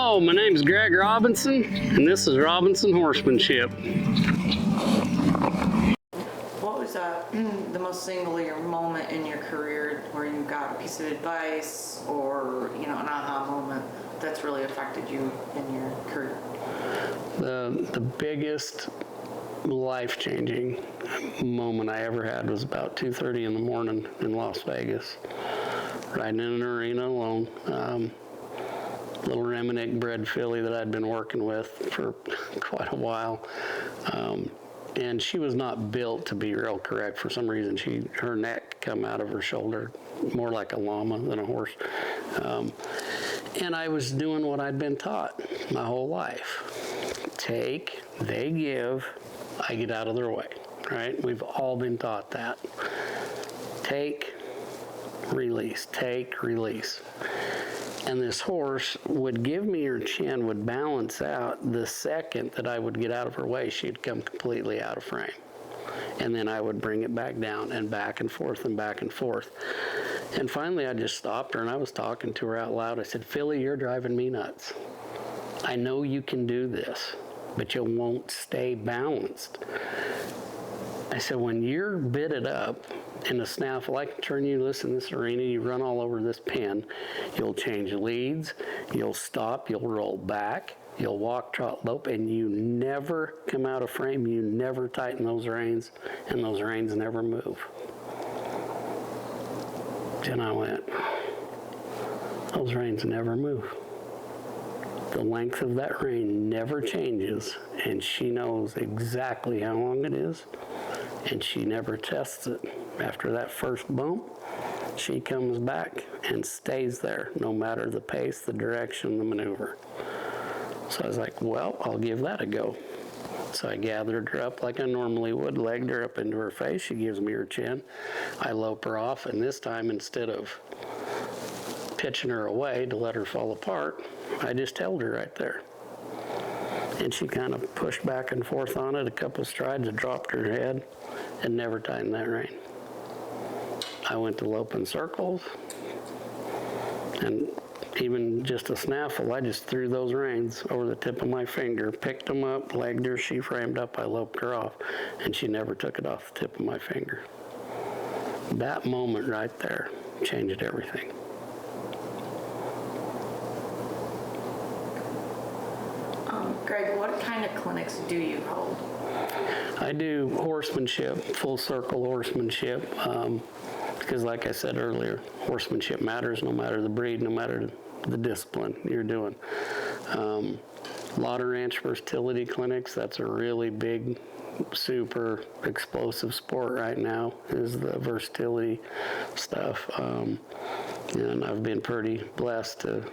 Hello, my name is Greg Robinson, and this is Robinson Horsemanship. What was the most singular moment in your career where you got a piece of advice or, an aha moment that's really affected you in your career? The biggest life-changing moment I ever had was about 2:30 in the morning in Las Vegas, riding in an arena alone. Little Reminick bred filly that I'd been working with for quite a while. And she was not built to be real correct for some reason. Her neck come out of her shoulder more like a llama than a horse. And I was doing what I'd been taught my whole life. Take, they give, I get out of their way, right? We've all been taught that. Take, release, take, release. And this horse would give me her chin, would balance out. The second that I would get out of her way, she'd come completely out of frame. And then I would bring it back down and back and forth and back and forth. And finally I just stopped her and I was talking to her out loud. I said, "Philly, you're driving me nuts. I know you can do this, but you won't stay balanced." I said, "When you're bitted up in a snaffle, I can turn you loose in this arena, you run all over this pen, you'll change leads, you'll stop, you'll roll back, you'll walk, trot, lope, and you never come out of frame, you never tighten those reins, and those reins never move." And I went, those reins never move. The length of that rein never changes, and she knows exactly how long it is, and she never tests it. After that first bump, she comes back and stays there, no matter the pace, the direction, the maneuver. So I was like, well, I'll give that a go. So I gathered her up like I normally would, legged her up into her face. She gives me her chin. I lope her off, and this time, instead of pitching her away to let her fall apart, I just held her right there. And she kind of pushed back and forth on it a couple of strides and dropped her head and never tightened that rein. I went to loping circles, and even just a snaffle, I just threw those reins over the tip of my finger, picked them up, legged her, she framed up, I loped her off, and she never took it off the tip of my finger. That moment right there changed everything. Greg, what kind of clinics do you hold? I do horsemanship, full circle horsemanship, because like I said earlier, horsemanship matters no matter the breed, no matter the discipline you're doing. A lot of ranch versatility clinics, that's a really big, super explosive sport right now, is the versatility stuff. And I've been pretty blessed to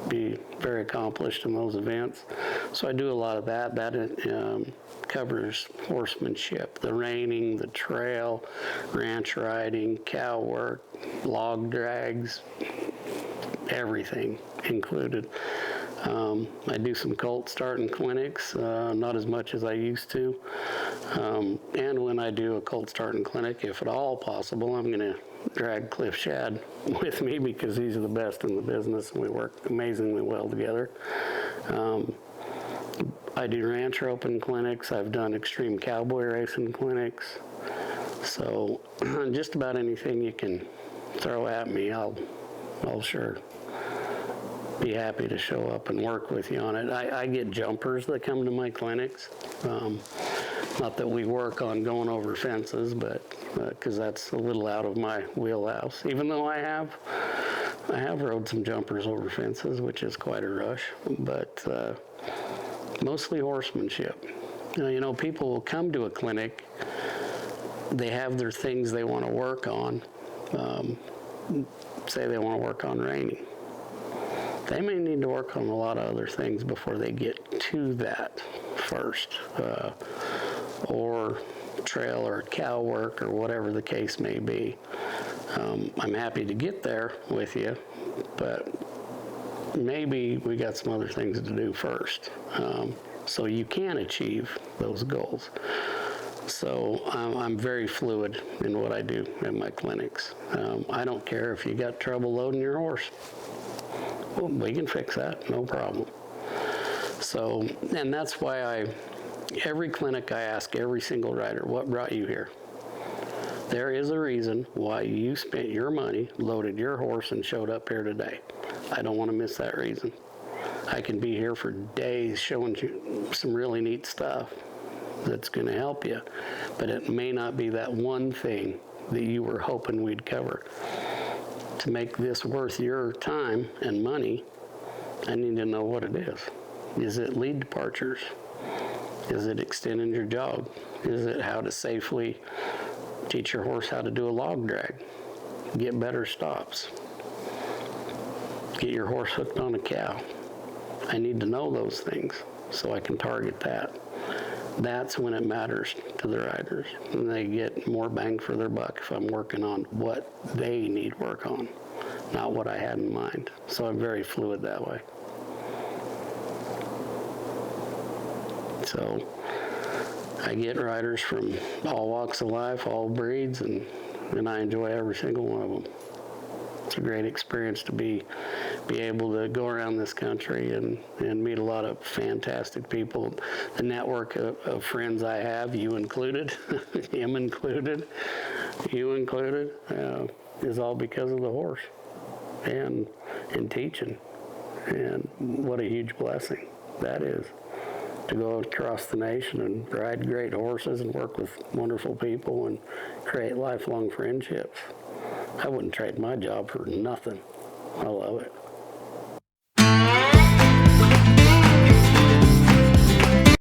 be very accomplished in those events. So I do a lot of that. That covers horsemanship, the reining, the trail, ranch riding, cow work, log drags, everything included. I do some colt starting clinics, not as much as I used to. And when I do a colt starting clinic, if at all possible, I'm going to drag Cliff Shad with me because he's the best in the business and we work amazingly well together. I do ranch roping clinics. I've done extreme cowboy racing clinics. So just about anything you can throw at me, I'll sure be happy to show up and work with you on it. I get jumpers that come to my clinics. Not that we work on going over fences, but because that's a little out of my wheelhouse. Even though I have rode some jumpers over fences, which is quite a rush, but mostly horsemanship. People will come to a clinic, they have their things they want to work on. Say they want to work on reining. They may need to work on a lot of other things before they get to that first, or trail or cow work or whatever the case may be. I'm happy to get there with you, but maybe we got some other things to do first, so you can achieve those goals. So I'm very fluid in what I do in my clinics. I don't care if you got trouble loading your horse. Well, we can fix that, no problem. So, and that's why every clinic I ask every single rider, what brought you here? There is a reason why you spent your money, loaded your horse, and showed up here today. I don't want to miss that reason. I can be here for days showing you some really neat stuff that's going to help you, but it may not be that one thing that you were hoping we'd cover. To make this worth your time and money, I need to know what it is. Is it lead departures? Is it extending your jog? Is it how to safely teach your horse how to do a log drag? Get better stops? Get your horse hooked on a cow? I need to know those things so I can target that. That's when it matters to the riders, and they get more bang for their buck if I'm working on what they need work on, not what I had in mind. So I'm very fluid that way. So I get riders from all walks of life, all breeds, and I enjoy every single one of them. It's a great experience to be able to go around this country and meet a lot of fantastic people. The network of friends I have, you included, him included, you included, is all because of the horse and teaching. And what a huge blessing that is, to go across the nation and ride great horses and work with wonderful people and create lifelong friendships. I wouldn't trade my job for nothing. I love it.